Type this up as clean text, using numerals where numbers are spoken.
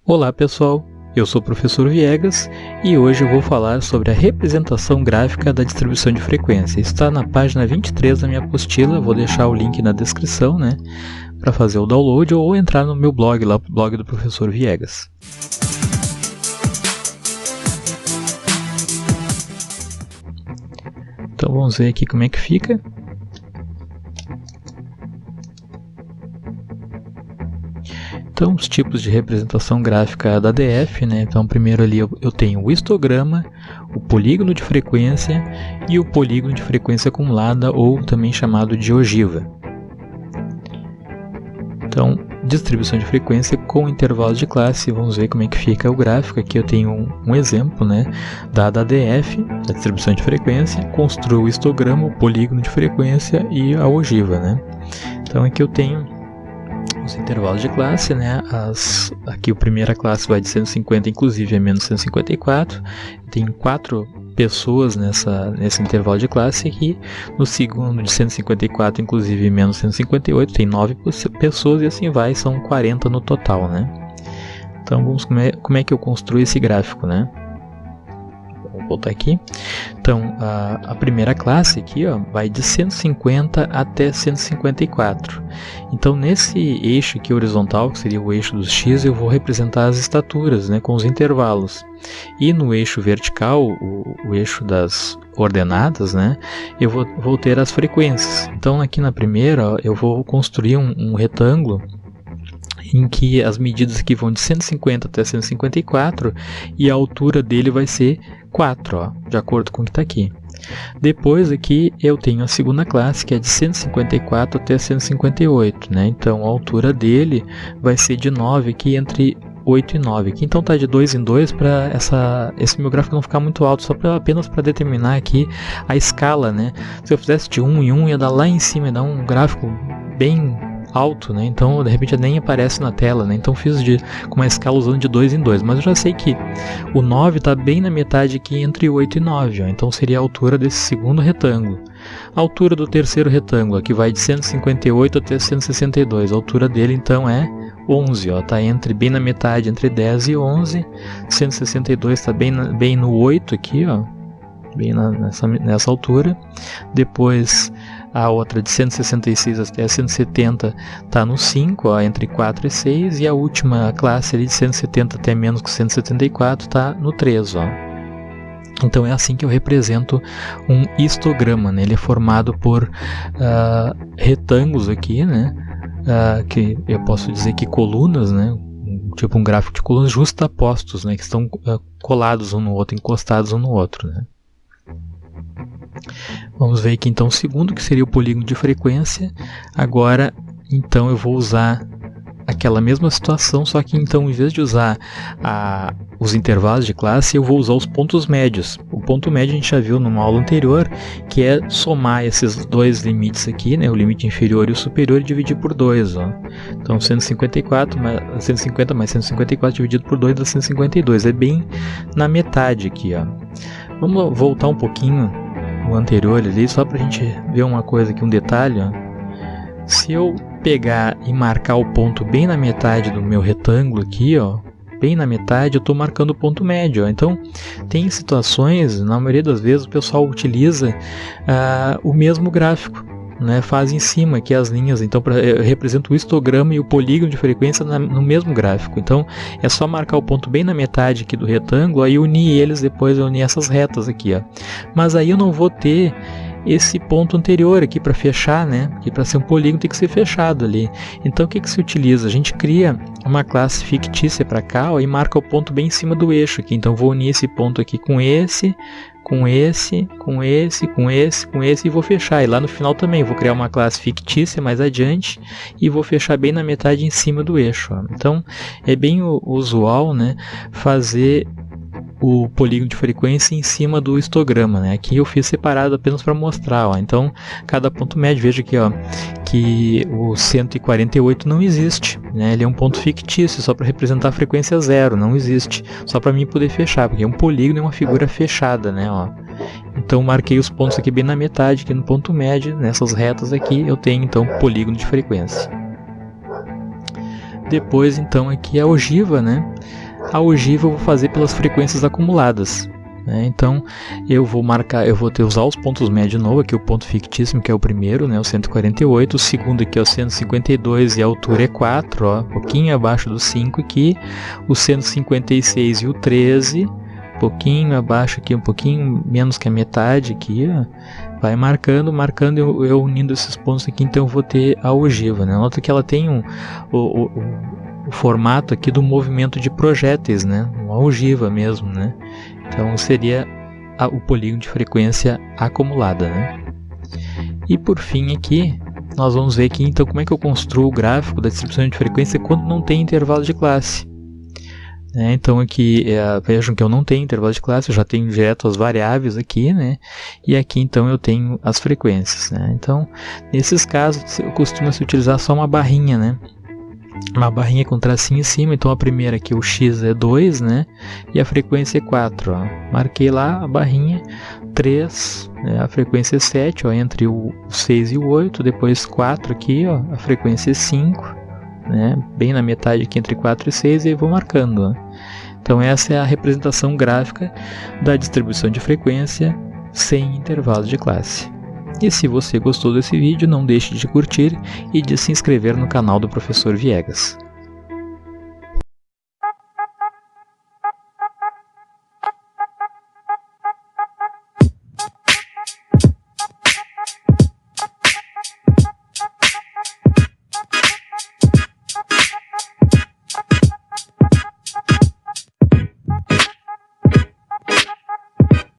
Olá pessoal, eu sou o professor Viegas e hoje eu vou falar sobre a representação gráfica da distribuição de frequência. Está na página 23 da minha apostila, vou deixar o link na descrição, para fazer o download ou entrar no meu blog, lá, o blog do professor Viegas. Então vamos ver aqui como é que fica. Então, os tipos de representação gráfica da DF, Então, primeiro ali eu tenho o histograma, o polígono de frequência e o polígono de frequência acumulada, ou também chamado de ogiva. Então, distribuição de frequência com intervalos de classe, vamos ver como é que fica o gráfico. Aqui eu tenho um exemplo, dada a DF, a distribuição de frequência, construo o histograma, o polígono de frequência e a ogiva, Então, aqui eu tenho os intervalos de classe, aqui a primeira classe vai de 150, inclusive, a menos 154. Tem 4 pessoas nesse intervalo de classe aqui. No segundo, de 154, inclusive, menos 158, tem 9 pessoas e assim vai, são 40 no total, Então, vamos como é que eu construo esse gráfico, Vou voltar aqui. Então, a primeira classe aqui, vai de 150 até 154. Então, nesse eixo aqui horizontal, que seria o eixo dos x, eu vou representar as estaturas, com os intervalos. E no eixo vertical, o eixo das ordenadas, eu vou ter as frequências. Então, aqui na primeira, eu vou construir um retângulo em que as medidas aqui vão de 150 até 154 e a altura dele vai ser 4, de acordo com o que está aqui. Depois aqui eu tenho a segunda classe, que é de 154 até 158, Então a altura dele vai ser de 9 aqui, entre 8 e 9 aqui. Então está de 2 em 2 para esse meu gráfico não ficar muito alto, apenas para determinar aqui a escala, Se eu fizesse de 1 em 1 ia dar lá em cima, ia dar um gráfico bem alto, Então de repente nem aparece na tela, Então fiz com uma escala usando de 2 em 2, mas eu já sei que o 9 está bem na metade aqui entre 8 e 9, Então seria a altura desse segundo retângulo. A altura do terceiro retângulo aqui vai de 158 até 162, a altura dele então é 11, está bem na metade entre 10 e 11, 162 está bem no 8 aqui, bem nessa altura. Depois a outra de 166 até 170 está no 5, entre 4 e 6, e a última classe ali de 170 até menos que 174 está no 3, Então é assim que eu represento um histograma, Ele é formado por retângulos aqui, que eu posso dizer que colunas, tipo um gráfico de colunas justapostos, que estão colados um no outro, encostados um no outro, Vamos ver aqui então o segundo, que seria o polígono de frequência. Agora, então, eu vou usar aquela mesma situação, só que então, em vez de usar os intervalos de classe, eu vou usar os pontos médios. O ponto médio a gente já viu numa aula anterior, que é somar esses dois limites aqui, o limite inferior e o superior, e dividir por 2. Então, 150 mais 154 dividido por 2 dá 152. É bem na metade aqui. Vamos voltar um pouquinho o anterior ali, só para a gente ver uma coisa aqui, um detalhe. Se eu pegar e marcar o ponto bem na metade do meu retângulo aqui, bem na metade, eu estou marcando o ponto médio. Então, tem situações, na maioria das vezes, o pessoal utiliza o mesmo gráfico, faz em cima aqui as linhas. Então, eu represento o histograma e o polígono de frequência no mesmo gráfico. Então, é só marcar o ponto bem na metade aqui do retângulo, aí unir eles, depois unir essas retas aqui, Mas aí eu não vou ter esse ponto anterior aqui para fechar, Porque para ser um polígono tem que ser fechado ali. Então, o que se utiliza? A gente cria uma classe fictícia para cá, e marca o ponto bem em cima do eixo aqui. Então, vou unir esse ponto aqui com esse, com esse, com esse, com esse, com esse, e vou fechar. E lá no final também vou criar uma classe fictícia mais adiante e vou fechar bem na metade em cima do eixo. Então, é bem usual, fazer o polígono de frequência em cima do histograma, Aqui eu fiz separado apenas para mostrar, Então, cada ponto médio, veja aqui, que o 148 não existe, Ele é um ponto fictício, só para representar a frequência 0, não existe. Só para mim poder fechar, porque é um polígono, é uma figura fechada, Então, marquei os pontos aqui bem na metade, aqui no ponto médio, nessas retas aqui, eu tenho então polígono de frequência. Depois então aqui a ogiva, né? A ogiva eu vou fazer pelas frequências acumuladas. Então eu vou usar os pontos médios de novo, aqui o ponto fictício, que é o primeiro, né, o 148, o segundo aqui é o 152 e a altura é 4, ó, um pouquinho abaixo do 5 aqui, o 156 e o 13, um pouquinho abaixo aqui, um pouquinho menos que a metade aqui, ó, vai marcando, eu unindo esses pontos aqui, então eu vou ter a ogiva, né? Nota que ela tem o formato aqui do movimento de projéteis, né? Uma ogiva mesmo, né? Então seria o polígono de frequência acumulada, né? E por fim aqui, nós vamos ver aqui então como é que eu construo o gráfico da distribuição de frequência quando não tem intervalo de classe. Então aqui, vejam que eu não tenho intervalo de classe, eu já tenho direto as variáveis aqui, né? E aqui então eu tenho as frequências, né? Então, nesses casos, costuma-se utilizar só uma barrinha, né? Uma barrinha com tracinho em cima, então a primeira aqui, o x é 2, né? E a frequência é 4, ó. Marquei lá a barrinha, 3, né? A frequência é 7, ó, entre o 6 e o 8, depois 4 aqui, ó, a frequência é 5, né? Bem na metade aqui entre 4 e 6, e aí vou marcando, ó. Então essa é a representação gráfica da distribuição de frequência sem intervalo de classe. E se você gostou desse vídeo, não deixe de curtir e de se inscrever no canal do Professor Viegas.